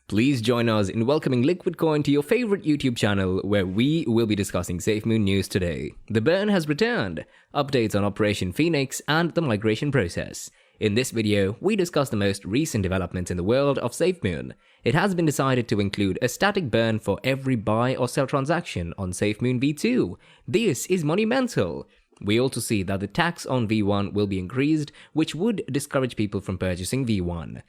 Please join us in welcoming Liquid Coin to your favorite YouTube channel, where we will be discussing SafeMoon news today. The burn has returned, updates on Operation Pheonix, and the migration process. In this video, we discuss the most recent developments in the world of SafeMoon. It has been decided to include a static burn for every buy or sell transaction on SafeMoon V2. This is monumental. We also see that the tax on V1 will be increased, which would discourage people from purchasing V1.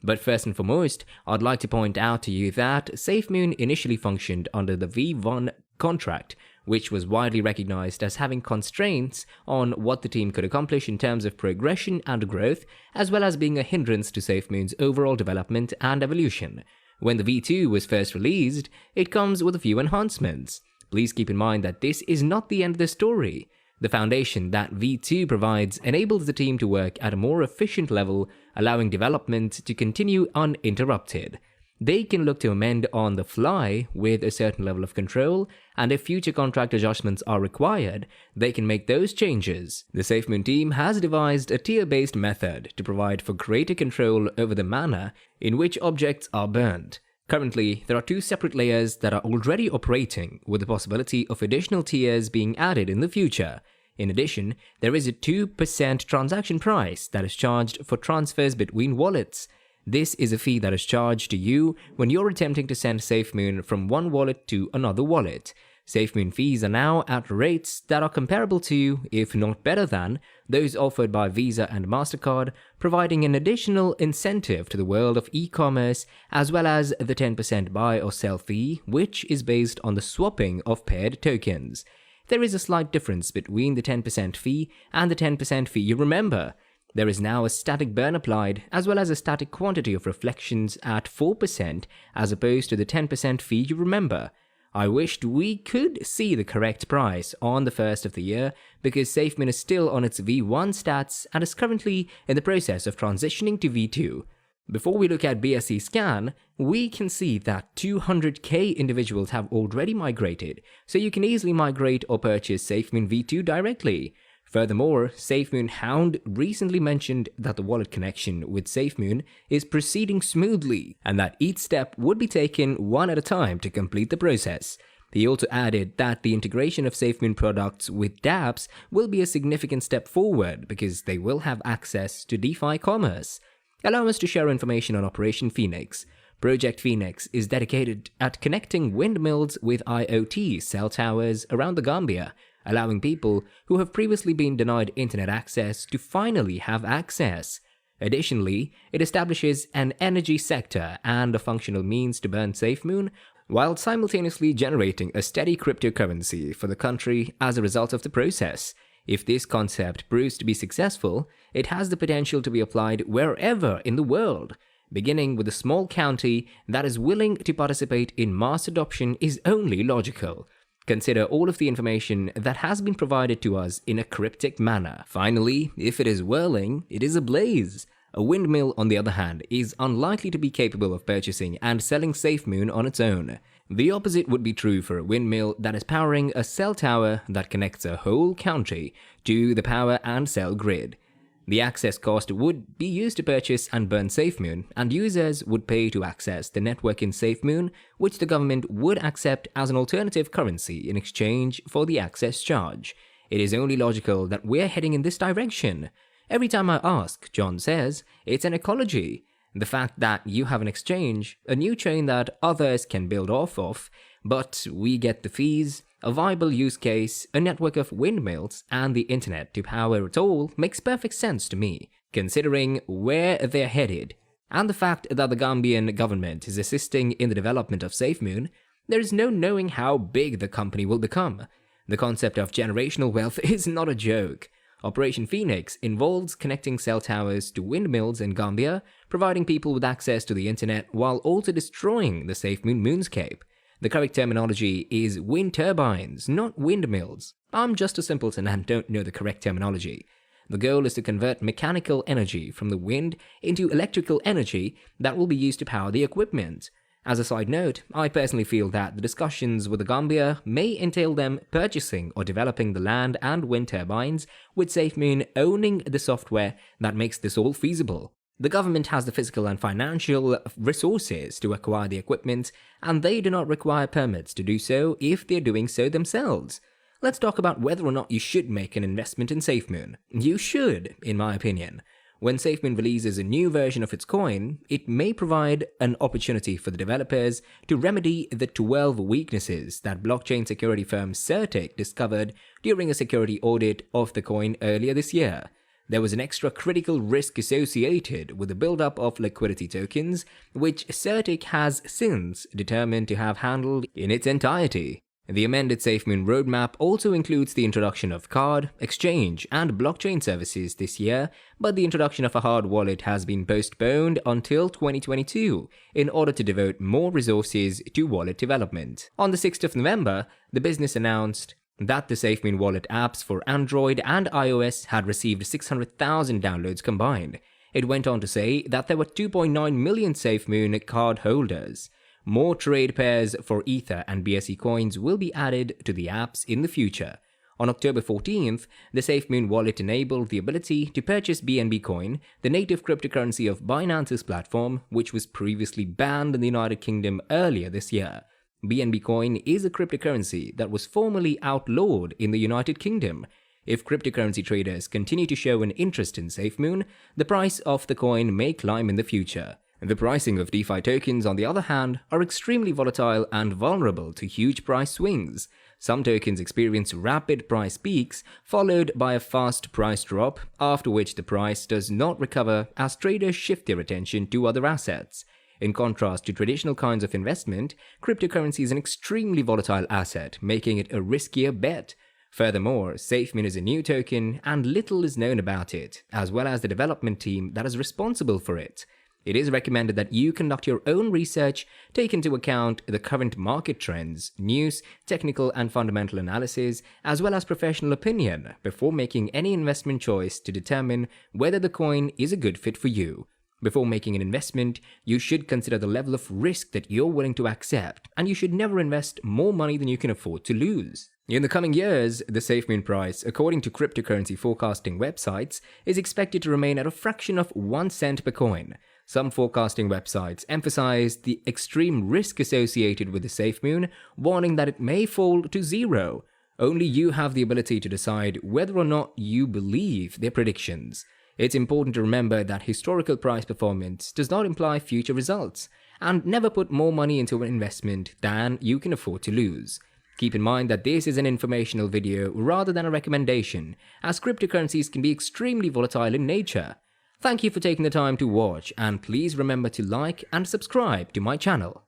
But first and foremost, I'd like to point out to you that SafeMoon initially functioned under the V1 contract, which was widely recognized as having constraints on what the team could accomplish in terms of progression and growth, as well as being a hindrance to SafeMoon's overall development and evolution. When the V2 was first released, it comes with a few enhancements. Please keep in mind that this is not the end of the story. The foundation that V2 provides enables the team to work at a more efficient level, allowing development to continue uninterrupted. They can look to amend on the fly with a certain level of control, and if future contract adjustments are required, they can make those changes. The SafeMoon team has devised a tier-based method to provide for greater control over the manner in which objects are burned. Currently, there are two separate layers that are already operating, with the possibility of additional tiers being added in the future. In addition, there is a 2% transaction price that is charged for transfers between wallets. This is a fee that is charged to you when you're attempting to send SafeMoon from one wallet to another wallet. SafeMoon fees are now at rates that are comparable to, if not better than, those offered by Visa and MasterCard, providing an additional incentive to the world of e-commerce, as well as the 10% buy or sell fee, which is based on the swapping of paired tokens. There is a slight difference between the 10% fee and the 10% fee you remember. There is now a static burn applied, as well as a static quantity of reflections at 4% as opposed to the 10% fee you remember. I wished we could see the correct price on the first of the year, because SafeMoon is still on its V1 stats and is currently in the process of transitioning to V2. Before we look at BSC scan, we can see that 200k individuals have already migrated, so you can easily migrate or purchase SafeMoon V2 directly. Furthermore, SafeMoon Hound recently mentioned that the wallet connection with SafeMoon is proceeding smoothly, and that each step would be taken one at a time to complete the process. He also added that the integration of SafeMoon products with dApps will be a significant step forward because they will have access to DeFi commerce. Allow us to share information on Operation Pheonix. Project Pheonix is dedicated at connecting windmills with IoT cell towers around the Gambia, allowing people who have previously been denied internet access to finally have access. Additionally, it establishes an energy sector and a functional means to burn SafeMoon, while simultaneously generating a steady cryptocurrency for the country as a result of the process. If this concept proves to be successful, it has the potential to be applied wherever in the world. Beginning with a small county that is willing to participate in mass adoption is only logical. Consider all of the information that has been provided to us in a cryptic manner. Finally, if it is whirling, it is ablaze. A windmill, on the other hand, is unlikely to be capable of purchasing and selling SafeMoon on its own. The opposite would be true for a windmill that is powering a cell tower that connects a whole country to the power and cell grid. The access cost would be used to purchase and burn SafeMoon, and users would pay to access the network in SafeMoon, which the government would accept as an alternative currency in exchange for the access charge. It is only logical that we're heading in this direction. Every time I ask, John says, it's an ecology. The fact that you have an exchange, a new chain that others can build off of, but we get the fees, a viable use case, a network of windmills, and the internet to power it all makes perfect sense to me, considering where they're headed. And the fact that the Gambian government is assisting in the development of SafeMoon, there is no knowing how big the company will become. The concept of generational wealth is not a joke. Operation Pheonix involves connecting cell towers to windmills in Gambia, providing people with access to the internet while also destroying the SafeMoon moonscape. The correct terminology is wind turbines, not windmills. I'm just a simpleton and don't know the correct terminology. The goal is to convert mechanical energy from the wind into electrical energy that will be used to power the equipment. As a side note, I personally feel that the discussions with the Gambia may entail them purchasing or developing the land and wind turbines, with SafeMoon owning the software that makes this all feasible. The government has the physical and financial resources to acquire the equipment, and they do not require permits to do so if they're doing so themselves. Let's talk about whether or not you should make an investment in SafeMoon. You should, in my opinion. When SafeMoon releases a new version of its coin, it may provide an opportunity for the developers to remedy the 12 weaknesses that blockchain security firm Certic discovered during a security audit of the coin earlier this year. There was an extra critical risk associated with the buildup of liquidity tokens, which Certic has since determined to have handled in its entirety. The amended SafeMoon roadmap also includes the introduction of card, exchange, and blockchain services this year, but the introduction of a hard wallet has been postponed until 2022 in order to devote more resources to wallet development. On the 6th of November, the business announced that the SafeMoon wallet apps for Android and iOS had received 600,000 downloads combined. It went on to say that there were 2.9 million SafeMoon card holders. More trade pairs for Ether and BSC coins will be added to the apps in the future. On October 14th, the SafeMoon wallet enabled the ability to purchase BNB coin, the native cryptocurrency of Binance's platform, which was previously banned in the United Kingdom earlier this year. BNB coin is a cryptocurrency that was formerly outlawed in the United Kingdom. If cryptocurrency traders continue to show an interest in SafeMoon, the price of the coin may climb in the future. The pricing of DeFi tokens, on the other hand, are extremely volatile and vulnerable to huge price swings. Some tokens experience rapid price peaks, followed by a fast price drop, after which the price does not recover as traders shift their attention to other assets. In contrast to traditional kinds of investment, cryptocurrency is an extremely volatile asset, making it a riskier bet. Furthermore, SafeMoon is a new token and little is known about it, as well as the development team that is responsible for it. It is recommended that you conduct your own research, take into account the current market trends, news, technical and fundamental analysis, as well as professional opinion before making any investment choice to determine whether the coin is a good fit for you. Before making an investment, you should consider the level of risk that you're willing to accept, and you should never invest more money than you can afford to lose. In the coming years, the SafeMoon price, according to cryptocurrency forecasting websites, is expected to remain at a fraction of 1 cent per coin. Some forecasting websites emphasize the extreme risk associated with the SafeMoon, warning that it may fall to zero. Only you have the ability to decide whether or not you believe their predictions. It's important to remember that historical price performance does not imply future results, and never put more money into an investment than you can afford to lose. Keep in mind that this is an informational video rather than a recommendation, as cryptocurrencies can be extremely volatile in nature. Thank you for taking the time to watch, and please remember to like and subscribe to my channel.